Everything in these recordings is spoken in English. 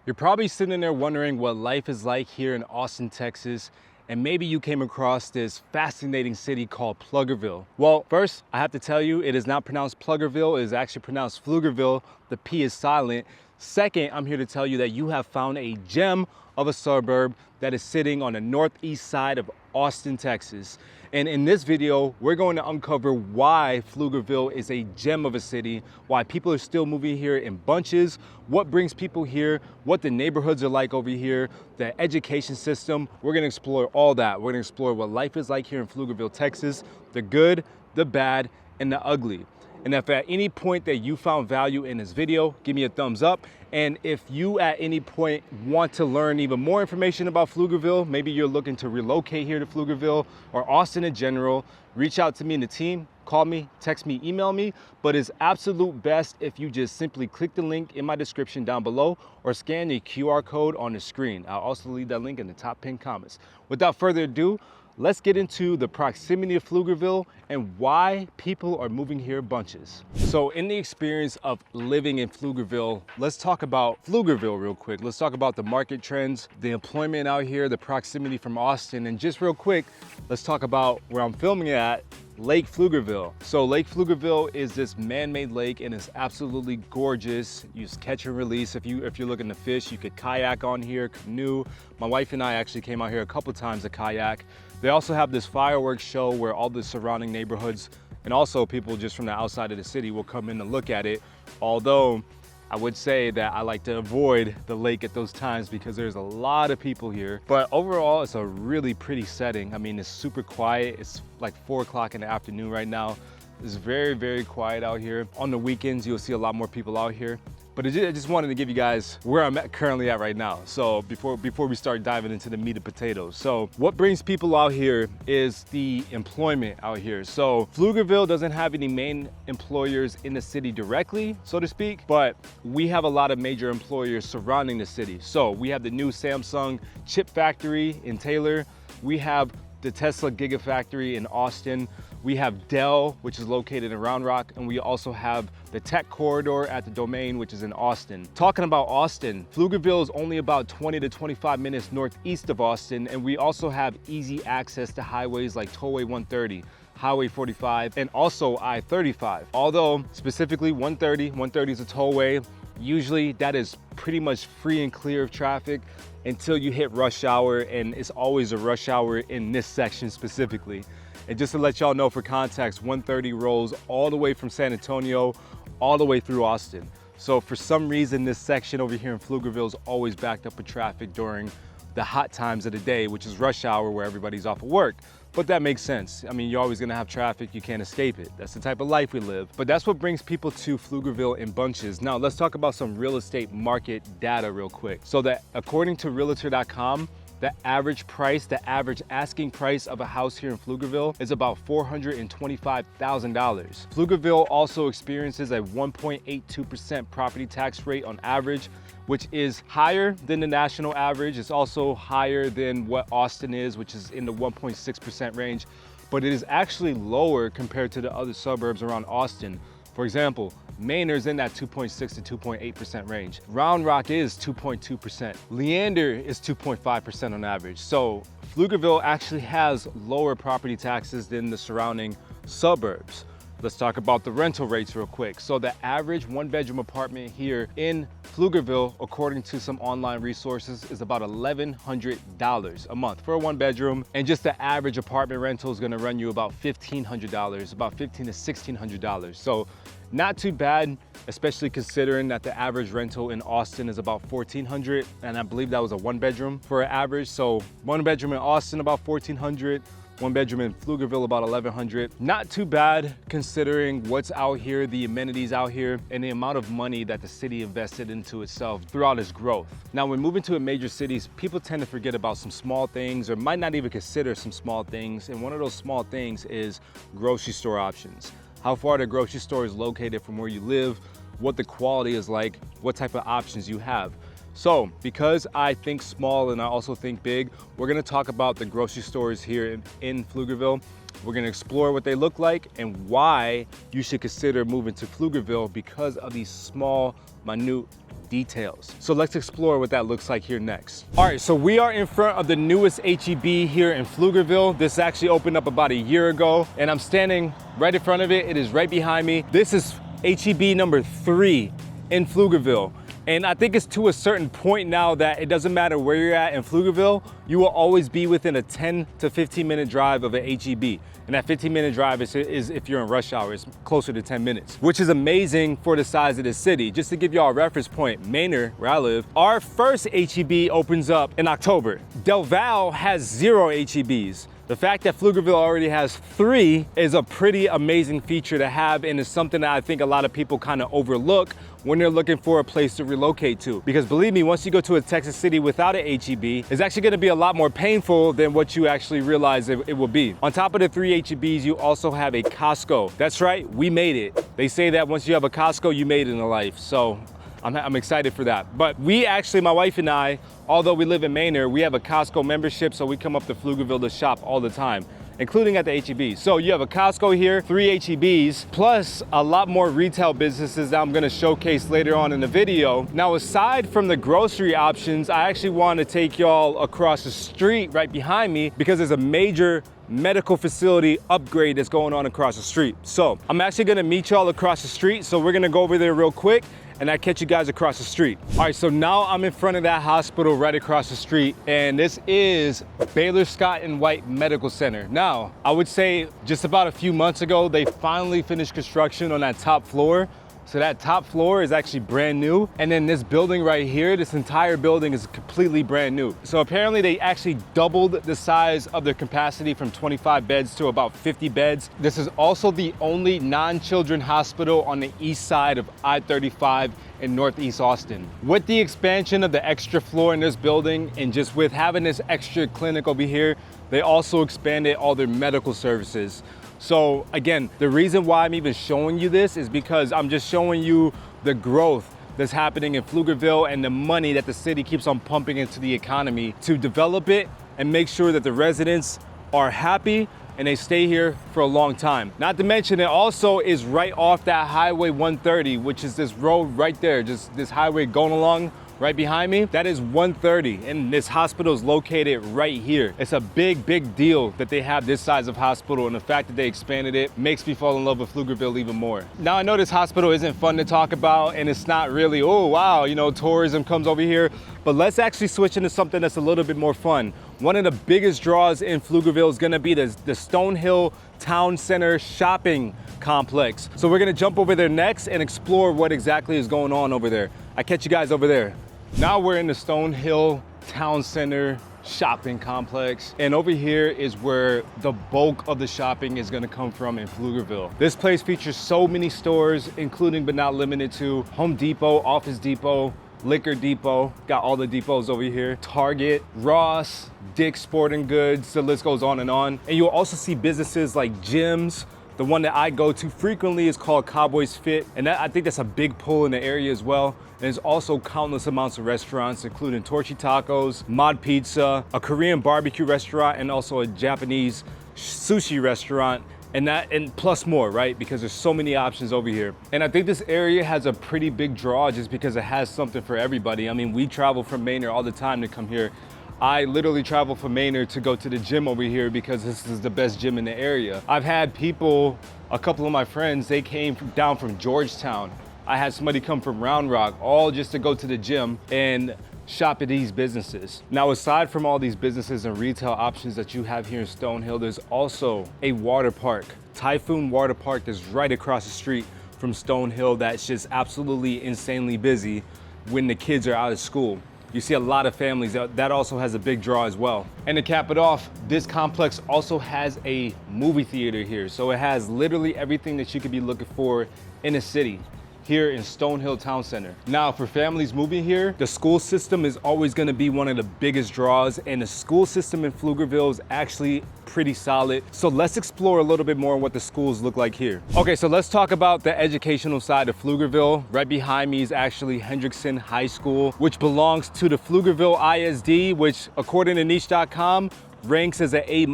You're probably sitting there wondering what life is like here in Austin, Texas, and maybe you came across this fascinating city called Pflugerville. Well, first, I have to tell you, it is not pronounced Pflugerville, it is actually pronounced Pflugerville. The P is silent. Second, I'm here to tell you that you have found a gem of a suburb that is sitting on the northeast side of Austin, Texas. And in this video, we're going to uncover why Pflugerville is a gem of a city, why people are still moving here in bunches, what brings people here, what the neighborhoods are like over here, the education system. We're gonna explore all that. We're gonna explore what life is like here in Pflugerville, Texas, the good, the bad, and the ugly. And if at any point that you found value in this video, give me a thumbs up. And if you at any point want to learn even more information about Pflugerville, maybe you're looking to relocate here to Pflugerville or Austin in general, reach out to me and the team, call me, text me, email me. But it's absolute best if you just simply click the link in my description down below or scan the QR code on the screen. I'll also leave that link in the top pinned comments. Without further ado, let's get into the proximity of Pflugerville and why people are moving here bunches. So in the experience of living in Pflugerville, let's talk about Pflugerville real quick. Let's talk about the market trends, the employment out here, the proximity from Austin, and just real quick, let's talk about where I'm filming at, Lake Pflugerville. So Lake Pflugerville is this man-made lake and it's absolutely gorgeous. You just catch and release. If you're looking to fish, you could kayak on here, canoe. My wife and I actually came out here a couple times to kayak. They also have this fireworks show where all the surrounding neighborhoods and also people just from the outside of the city will come in and look at it. Although I would say that I like to avoid the lake at those times because there's a lot of people here. But overall, it's a really pretty setting. I mean, it's super quiet. It's like 4 o'clock in the afternoon right now. It's very, very quiet out here. On the weekends, you'll see a lot more people out here. But I just wanted to give you guys where I'm currently at right now. So before we start diving into the meat and potatoes. So what brings people out here is the employment out here. So Pflugerville doesn't have any main employers in the city directly, so to speak, but we have a lot of major employers surrounding the city. So we have the new Samsung chip factory in Taylor. We have the Tesla Gigafactory in Austin. We have Dell, which is located in Round Rock, and we also have the Tech Corridor at the Domain, which is in Austin. Talking about Austin, Pflugerville is only about 20 to 25 minutes northeast of Austin, and we also have easy access to highways like Tollway 130, Highway 45, and also I-35. Although specifically 130 is a tollway. Usually that is pretty much free and clear of traffic until you hit rush hour, and it's always a rush hour in this section specifically. And just to let y'all know for context, 130 rolls all the way from San Antonio, all the way through Austin. So for some reason, this section over here in Pflugerville is always backed up with traffic during the hot times of the day, which is rush hour where everybody's off of work. But that makes sense. I mean, you're always gonna have traffic, you can't escape it. That's the type of life we live. But that's what brings people to Pflugerville in bunches. Now let's talk about some real estate market data real quick. So that according to realtor.com, the average price, the average asking price of a house here in Pflugerville is about $425,000. Pflugerville also experiences a 1.82% property tax rate on average, which is higher than the national average. It's also higher than what Austin is, which is in the 1.6% range, but it is actually lower compared to the other suburbs around Austin. For example, Maynard's in that 2.6 to 2.8% range. Round Rock is 2.2%. Leander is 2.5% on average. So Pflugerville actually has lower property taxes than the surrounding suburbs. Let's talk about the rental rates real quick. So the average 1-bedroom apartment here in Pflugerville, according to some online resources, is about $1,100 a month for a 1-bedroom. And just the average apartment rental is gonna run you about $1,500, about $1,500 to $1,600. So not too bad, especially considering that the average rental in Austin is about $1,400, and I believe that was a 1-bedroom for an average. So 1-bedroom in Austin about $1,400, 1-bedroom in Pflugerville about $1,100. Not too bad considering what's out here, the amenities out here, and the amount of money that the city invested into itself throughout its growth. Now, when moving to major cities, people tend to forget about some small things or might not even consider some small things. And one of those small things is grocery store options. How far the grocery store is located from where you live, what the quality is like, what type of options you have. So because I think small and I also think big, we're gonna talk about the grocery stores here in Pflugerville. We're gonna explore what they look like and why you should consider moving to Pflugerville because of these small, minute details. So let's explore what that looks like here next. All right, so we are in front of the newest H-E-B here in Pflugerville. This actually opened up about a year ago, and I'm standing right in front of it. It is right behind me. This is H-E-B number 3 in Pflugerville. And I think it's to a certain point now that it doesn't matter where you're at in Pflugerville, you will always be within a 10 to 15 minute drive of an H-E-B. And that 15-minute drive is if you're in rush hour, it's closer to 10 minutes, which is amazing for the size of the city. Just to give y'all a reference point, Manor, where I live, our first H-E-B opens up in October. Del Valle has 0 H-E-Bs. The fact that Pflugerville already has 3 is a pretty amazing feature to have, and it's something that I think a lot of people kind of overlook when they're looking for a place to relocate to. Because believe me, once you go to a Texas city without an H-E-B, it's actually gonna be a lot more painful than what you actually realize it will be. On top of the 3 H-E-Bs, you also have a Costco. That's right, we made it. They say that once you have a Costco, you made it in life. So I'm excited for that. But we actually, my wife and I, although we live in Manor, we have a Costco membership, so we come up to Pflugerville to shop all the time, including at the H-E-B. So you have a Costco here, 3 H-E-Bs, plus a lot more retail businesses that I'm gonna showcase later on in the video. Now, aside from the grocery options, I actually wanna take y'all across the street right behind me because there's a major medical facility upgrade that's going on across the street. So I'm actually gonna meet y'all across the street, so we're gonna go over there real quick and I catch you guys across the street. All right, so now I'm in front of that hospital right across the street, and this is Baylor Scott and White Medical Center. Now, I would say just about a few months ago, they finally finished construction on that top floor. So that top floor is actually brand new. And then this building right here, this entire building is completely brand new. So apparently they actually doubled the size of their capacity from 25 beds to about 50 beds. This is also the only non-children hospital on the east side of I-35 in Northeast Austin. With the expansion of the extra floor in this building and just with having this extra clinic over here, they also expanded all their medical services. So again, the reason why I'm even showing you this is because I'm just showing you the growth that's happening in Pflugerville and the money that the city keeps on pumping into the economy to develop it and make sure that the residents are happy and they stay here for a long time. Not to mention, it also is right off that Highway 130, which is this road right there, just this highway going along right behind me. That is 130, and this hospital is located right here. It's a big, big deal that they have this size of hospital, and the fact that they expanded it makes me fall in love with Pflugerville even more. Now, I know this hospital isn't fun to talk about, and it's not really, oh wow, you know, tourism comes over here, but let's actually switch into something that's a little bit more fun. One of the biggest draws in Pflugerville is gonna be the Stonehill Town Center shopping complex. So we're gonna jump over there next and explore what exactly is going on over there. I catch you guys over there. Now we're in the Stonehill Town Center shopping complex, and over here is where the bulk of the shopping is gonna come from in Pflugerville. This place features so many stores, including but not limited to Home Depot, Office Depot, Liquor Depot, got all the depots over here, Target, Ross, Dick's Sporting Goods, the list goes on. And you'll also see businesses like gyms. The one that I go to frequently is called Cowboys Fit, and I think that's a big pull in the area as well. And there's also countless amounts of restaurants, including Torchy Tacos, Mod Pizza, a Korean barbecue restaurant, and also a Japanese sushi restaurant, and plus more, right? Because there's so many options over here. And I think this area has a pretty big draw just because it has something for everybody. I mean, we travel from Manor all the time to come here. I literally travel from Manor to go to the gym over here because this is the best gym in the area. I've had people, a couple of my friends, they came down from Georgetown. I had somebody come from Round Rock, all just to go to the gym and shop at these businesses. Now, aside from all these businesses and retail options that you have here in Stonehill, there's also a water park, Typhoon Water Park, that's right across the street from Stonehill, that's just absolutely insanely busy when the kids are out of school. You see a lot of families, that also has a big draw as well. And to cap it off, this complex also has a movie theater here. So it has literally everything that you could be looking for in a city. here in Stonehill Town Center. Now, for families moving here, the school system is always gonna be one of the biggest draws, and the school system in Pflugerville is actually pretty solid. So let's explore a little bit more what the schools look like here. Okay, so let's talk about the educational side of Pflugerville. Right behind me is actually Hendrickson High School, which belongs to the Pflugerville ISD, which according to niche.com ranks as an A-.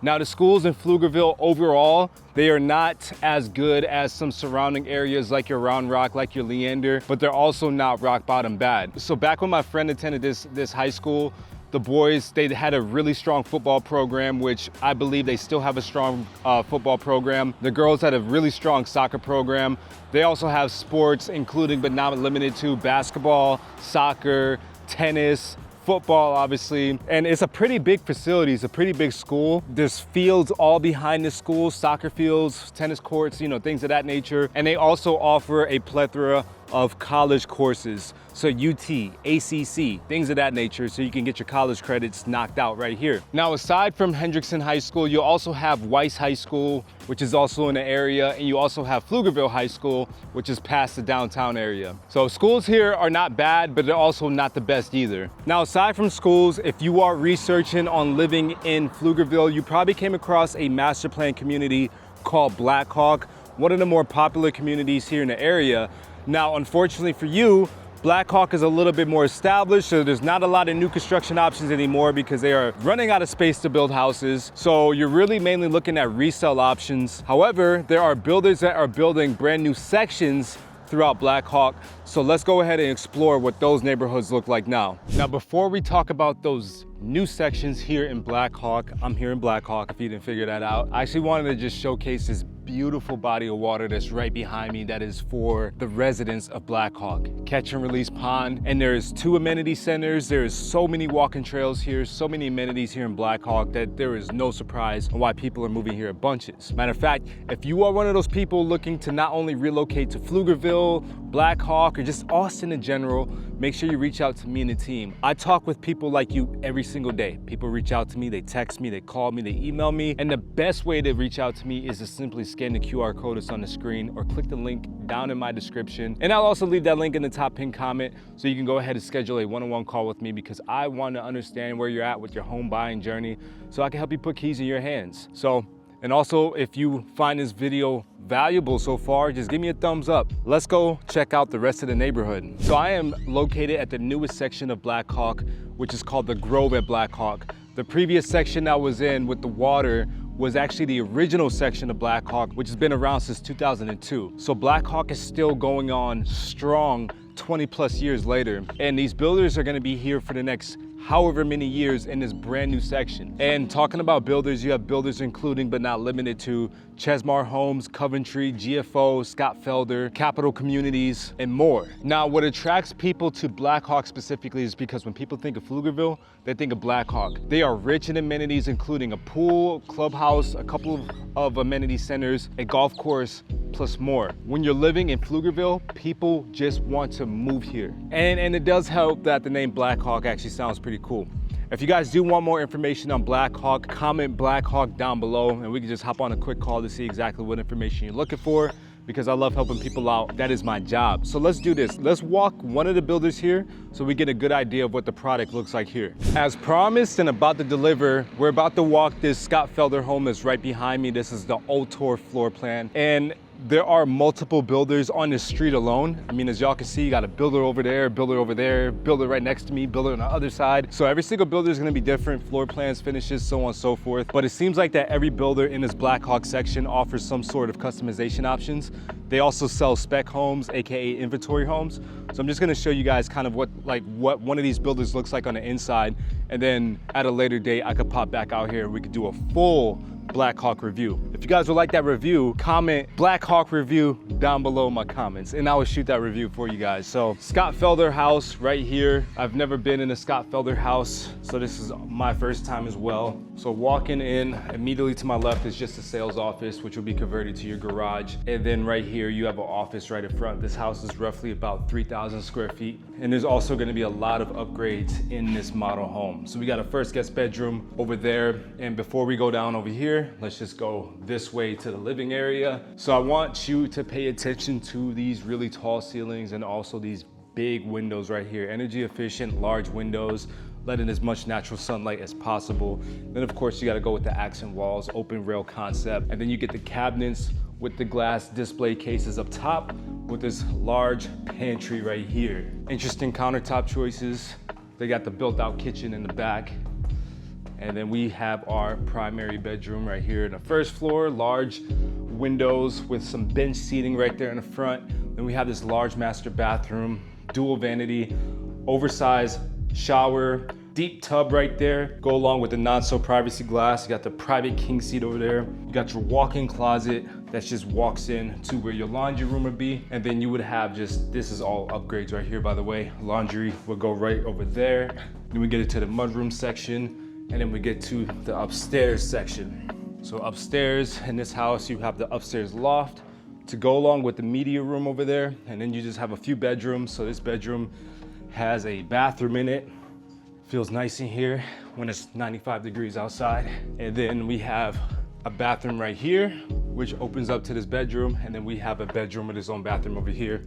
Now, the schools in Pflugerville overall, they are not as good as some surrounding areas like your Round Rock, like your Leander, but they're also not rock bottom bad. So back when my friend attended this high school, the boys, they had a really strong football program, which I believe they still have a strong football program. The girls had a really strong soccer program. They also have sports, including but not limited to basketball, soccer, tennis, football, obviously. And it's a pretty big facility. It's a pretty big school. There's fields all behind the school, soccer fields, tennis courts, you know, things of that nature. And they also offer a plethora of college courses. So UT, ACC, things of that nature, so you can get your college credits knocked out right here. Now, aside from Hendrickson High School, you also have Weiss High School, which is also in the area, and you also have Pflugerville High School, which is past the downtown area. So schools here are not bad, but they're also not the best either. Now, aside from schools, if you are researching on living in Pflugerville, you probably came across a master plan community called Blackhawk, one of the more popular communities here in the area. Now, unfortunately for you, Blackhawk is a little bit more established, so there's not a lot of new construction options anymore because they are running out of space to build houses. So you're really mainly looking at resale options. However, there are builders that are building brand new sections throughout Blackhawk. So let's go ahead and explore what those neighborhoods look like now. Now, before we talk about those new sections here in Blackhawk, I'm here in Blackhawk, if you didn't figure that out. I actually wanted to just showcase this beautiful body of water that's right behind me that is for the residents of Blackhawk. Catch and release pond, and there's 2 amenity centers. There's so many walking trails here, so many amenities here in Blackhawk that there is no surprise on why people are moving here in bunches. Matter of fact, if you are one of those people looking to not only relocate to Pflugerville, Blackhawk, or just Austin in general, make sure you reach out to me and the team. I talk with people like you every single day. People reach out to me, they text me, they call me, they email me, and the best way to reach out to me is to simply scan the QR code that's on the screen or click the link down in my description. And I'll also leave that link in the top pinned comment so you can go ahead and schedule a one-on-one call with me, because I want to understand where you're at with your home buying journey so I can help you put keys in your hands. And also, if you find this video valuable so far, just give me a thumbs up. Let's go check out the rest of the neighborhood. So I am located at the newest section of Blackhawk, which is called the Grove at Blackhawk. The previous section I was in with the water was actually the original section of Blackhawk, which has been around since 2002. So Blackhawk is still going on strong 20 plus years later. And these builders are gonna be here for the next however many years in this brand new section. And talking about builders, you have builders including but not limited to Chesmar Homes, Coventry, GFO, Scott Felder, Capital Communities, and more. Now, what attracts people to Blackhawk specifically is because when people think of Pflugerville, they think of Blackhawk. They are rich in amenities, including a pool, clubhouse, a couple of amenity centers, a golf course, plus more. When you're living in Pflugerville, people just want to move here. And it does help that the name Blackhawk actually sounds pretty cool. If you guys do want more information on Blackhawk, comment Blackhawk down below and we can just hop on a quick call to see exactly what information you're looking for, because I love helping people out. That is my job. So let's do this. Let's walk one of the builders here so we get a good idea of what the product looks like here. As promised and about to deliver, we're about to walk this Scott Felder home that's right behind me. This is the Old Tour floor plan. And there are multiple builders on this street alone. I mean, as y'all can see, you got a builder over there, builder over there, builder right next to me, builder on the other side. So every single builder is gonna be different, floor plans, finishes, so on and so forth. But it seems like that every builder in this Blackhawk section offers some sort of customization options. They also sell spec homes, AKA inventory homes. So I'm just gonna show you guys kind of what one of these builders looks like on the inside. And then at a later date, I could pop back out here and we could do a full Blackhawk review. If you guys would like that review, comment Blackhawk review down below in my comments and I will shoot that review for you guys. So Scott Felder house right here. I've never been in a Scott Felder house, so this is my first time as well. So walking in, immediately to my left is just a sales office, which will be converted to your garage. And then right here, you have an office right in front. This house is roughly about 3,000 square feet. And there's also gonna be a lot of upgrades in this model home. So we got a first guest bedroom over there. And before we go down over here, let's just go this this way to the living area. So I want you to pay attention to these really tall ceilings and also these big windows right here. Energy efficient, large windows, letting as much natural sunlight as possible. Then of course you gotta go with the accent walls, open rail concept, and then you get the cabinets with the glass display cases up top with this large pantry right here. Interesting countertop choices. They got the built out kitchen in the back. And then we have our primary bedroom right here in the first floor, large windows with some bench seating right there in the front. Then we have this large master bathroom, dual vanity, oversized shower, deep tub right there. Go along with the non-so privacy glass. You got the private king seat over there. You got your walk-in closet that just walks in to where your laundry room would be. And then you would have this is all upgrades right here, by the way. Laundry would go right over there. Then we get into the mudroom section. And then we get to the upstairs section. So upstairs in this house, you have the upstairs loft to go along with the media room over there. And then you just have a few bedrooms. So this bedroom has a bathroom in it. Feels nice in here when it's 95 degrees outside. And then we have a bathroom right here, which opens up to this bedroom. And then we have a bedroom with its own bathroom over here.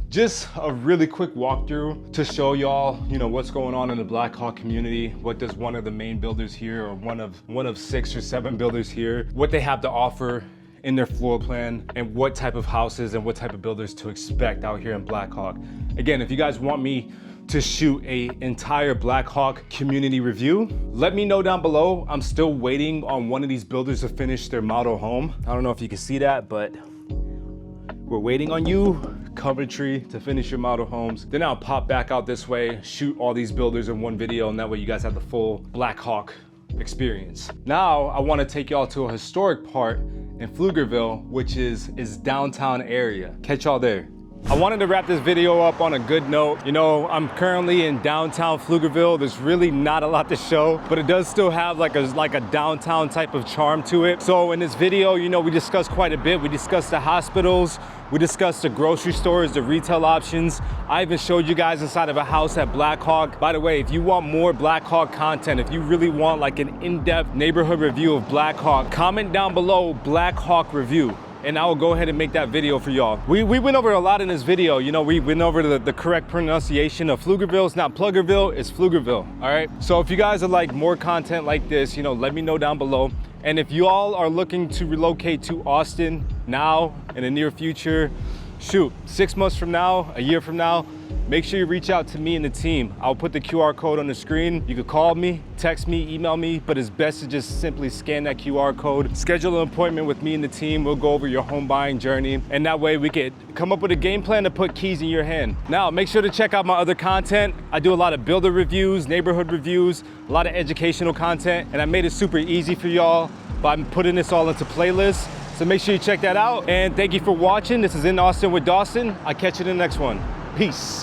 Just a really quick walkthrough to show y'all, what's going on in the Blackhawk community. What does one of the main builders here, or one of 6 or 7 builders here, what they have to offer in their floor plan, and what type of houses and what type of builders to expect out here in Blackhawk. Again, if you guys want me to shoot an entire Blackhawk community review, let me know down below. I'm still waiting on one of these builders to finish their model home. I don't know if you can see that, but we're waiting on you, Coventry, to finish your model homes. Then I'll pop back out this way, shoot all these builders in one video, and that way you guys have the full Blackhawk experience. Now, I wanna take y'all to a historic part in Pflugerville, which is downtown area. Catch y'all there. I wanted to wrap this video up on a good note. I'm currently in downtown Pflugerville. There's really not a lot to show, but it does still have like a downtown type of charm to it. So in this video, we discussed quite a bit. We discussed the hospitals, we discussed the grocery stores, the retail options. I even showed you guys inside of a house at Blackhawk. By the way, if you want more Blackhawk content, if you really want like an in-depth neighborhood review of Blackhawk, comment down below Blackhawk review, and I will go ahead and make that video for y'all. We went over a lot in this video. We went over the correct pronunciation of Pflugerville. It's not Pluggerville, it's Pflugerville, all right? So if you guys would like more content like this, let me know down below. And if you all are looking to relocate to Austin now, in the near future, shoot, 6 months from now, a year from now, make sure you reach out to me and the team. I'll put the QR code on the screen. You can call me, text me, email me, but it's best to just simply scan that QR code. Schedule an appointment with me and the team. We'll go over your home buying journey, and that way we could come up with a game plan to put keys in your hand. Now, make sure to check out my other content. I do a lot of builder reviews, neighborhood reviews, a lot of educational content, and I made it super easy for y'all by putting this all into playlists. So make sure you check that out. And thank you for watching. This is In Austin with Dawson. I'll catch you in the next one. Peace.